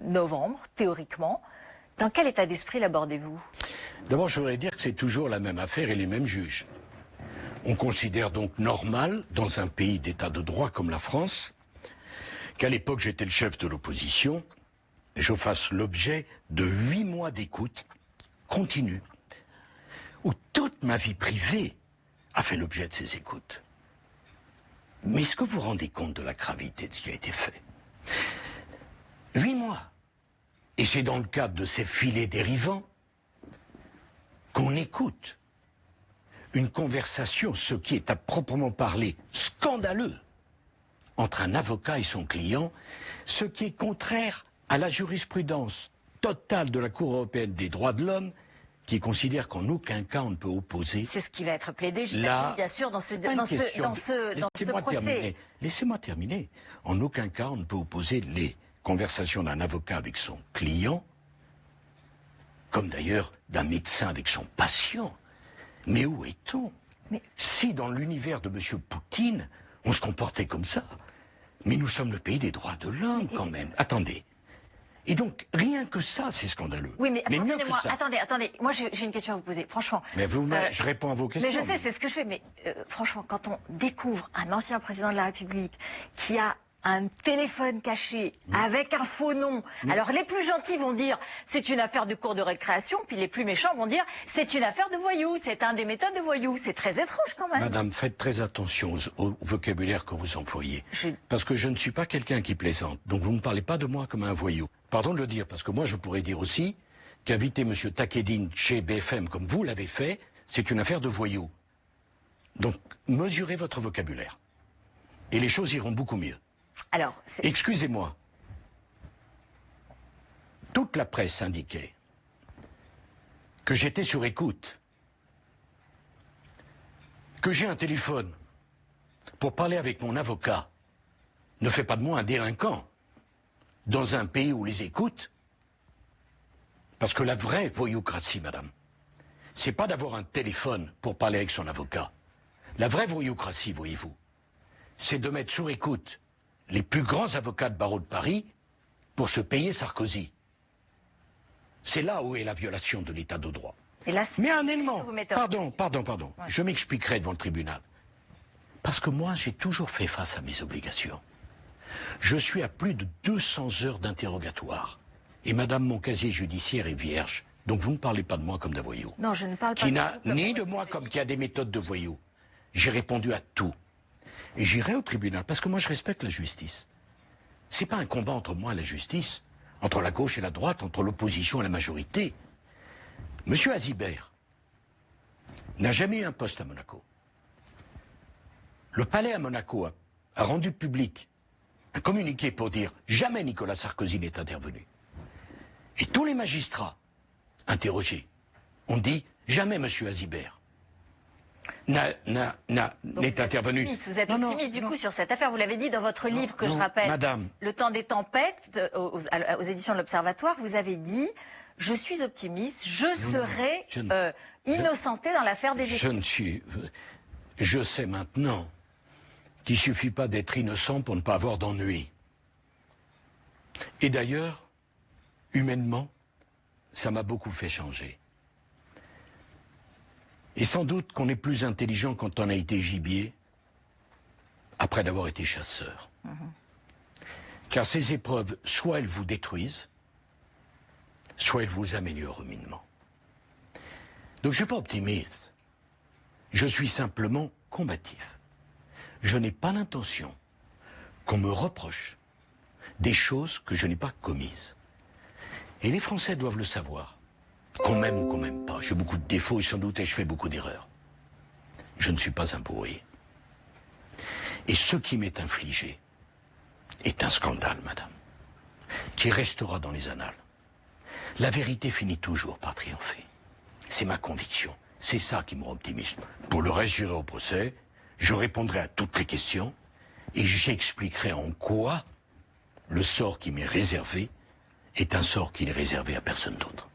novembre, théoriquement. Dans quel état d'esprit l'abordez-vous? D'abord, je voudrais dire que c'est toujours la même affaire et les mêmes juges. On considère donc normal, dans un pays d'état de droit comme la France, qu'à l'époque j'étais le chef de l'opposition, je fasse l'objet de 8 mois d'écoute continue, où toute ma vie privée a fait l'objet de ces écoutes. Mais est-ce que vous vous rendez compte de la gravité de ce qui a été fait? 8 mois. Et c'est dans le cadre de ces filets dérivants qu'on écoute une conversation, ce qui est à proprement parler scandaleux, entre un avocat et son client, ce qui est contraire à la jurisprudence totale de la Cour européenne des droits de l'homme, qui considère qu'en aucun cas on ne peut opposer. C'est ce qui va être plaidé, j'imagine, bien sûr, dans ce procès. Laissez-moi terminer. En aucun cas on ne peut opposer les conversations d'un avocat avec son client, comme d'ailleurs d'un médecin avec son patient. Mais où est-on? Si dans l'univers de M. Poutine, on se comportait comme ça, mais nous sommes le pays des droits de l'homme quand même. Attendez. Et donc, rien que ça, c'est scandaleux. Oui, mais pardonnez-moi, attendez, moi j'ai une question à vous poser, franchement. Mais je réponds à vos questions. Mais je sais, c'est ce que je fais, mais franchement, quand on découvre un ancien président de la République qui a un téléphone caché avec un faux nom. Alors les plus gentils vont dire c'est une affaire de cours de récréation, puis les plus méchants vont dire c'est une affaire de voyous, c'est un des méthodes de voyous. C'est très étrange quand même. Madame, faites très attention au vocabulaire que vous employez. Parce que je ne suis pas quelqu'un qui plaisante, donc vous ne parlez pas de moi comme un voyou. Pardon de le dire, parce que moi je pourrais dire aussi qu'inviter M. Takedine chez BFM comme vous l'avez fait, c'est une affaire de voyous. Donc mesurez votre vocabulaire. Et les choses iront beaucoup mieux. Alors, excusez-moi. Toute la presse indiquait que j'étais sur écoute, que j'ai un téléphone pour parler avec mon avocat. Ne fait pas de moi un délinquant dans un pays où les écoute. Parce que la vraie voyoucratie, madame, c'est pas d'avoir un téléphone pour parler avec son avocat. La vraie voyoucratie, voyez-vous, c'est de mettre sur écoute les plus grands avocats de barreau de Paris pour se payer Sarkozy. C'est là où est la violation de l'état de droit. Et là, mais un élément, pardon, ouais. Je m'expliquerai devant le tribunal. Parce que moi, j'ai toujours fait face à mes obligations. Je suis à plus de 200 heures d'interrogatoire. Et madame, mon casier judiciaire est vierge. Donc vous ne parlez pas de moi comme d'un voyou. Non, je ne parle pas qui n'a ni de moi comme qui a des méthodes de voyou. J'ai répondu à tout. Et j'irai au tribunal, parce que moi je respecte la justice. C'est pas un combat entre moi et la justice, entre la gauche et la droite, entre l'opposition et la majorité. Monsieur Azibert n'a jamais eu un poste à Monaco. Le palais à Monaco a rendu public un communiqué pour dire jamais Nicolas Sarkozy n'est intervenu. Et tous les magistrats interrogés ont dit jamais Monsieur Azibert n'est intervenu. Vous êtes optimiste du coup sur cette affaire. Vous l'avez dit dans votre livre que je rappelle, Madame. Le temps des tempêtes, aux éditions de l'Observatoire, vous avez dit « Je suis optimiste, je serai innocenté dans l'affaire des écoutes ». Je sais maintenant qu'il ne suffit pas d'être innocent pour ne pas avoir d'ennui. Et d'ailleurs, humainement, ça m'a beaucoup fait changer. Et sans doute qu'on est plus intelligent quand on a été gibier, après d'avoir été chasseur. Car ces épreuves, soit elles vous détruisent, soit elles vous améliorent humainement. Donc je ne suis pas optimiste. Je suis simplement combatif. Je n'ai pas l'intention qu'on me reproche des choses que je n'ai pas commises. Et les Français doivent le savoir. Qu'on m'aime ou qu'on m'aime pas. J'ai beaucoup de défauts et sans doute je fais beaucoup d'erreurs. Je ne suis pas un bourrier. Et ce qui m'est infligé est un scandale, madame, qui restera dans les annales. La vérité finit toujours par triompher. C'est ma conviction. C'est ça qui me rend optimiste. Pour le reste, j'irai au procès, je répondrai à toutes les questions et j'expliquerai en quoi le sort qui m'est réservé est un sort qui n'est réservé à personne d'autre.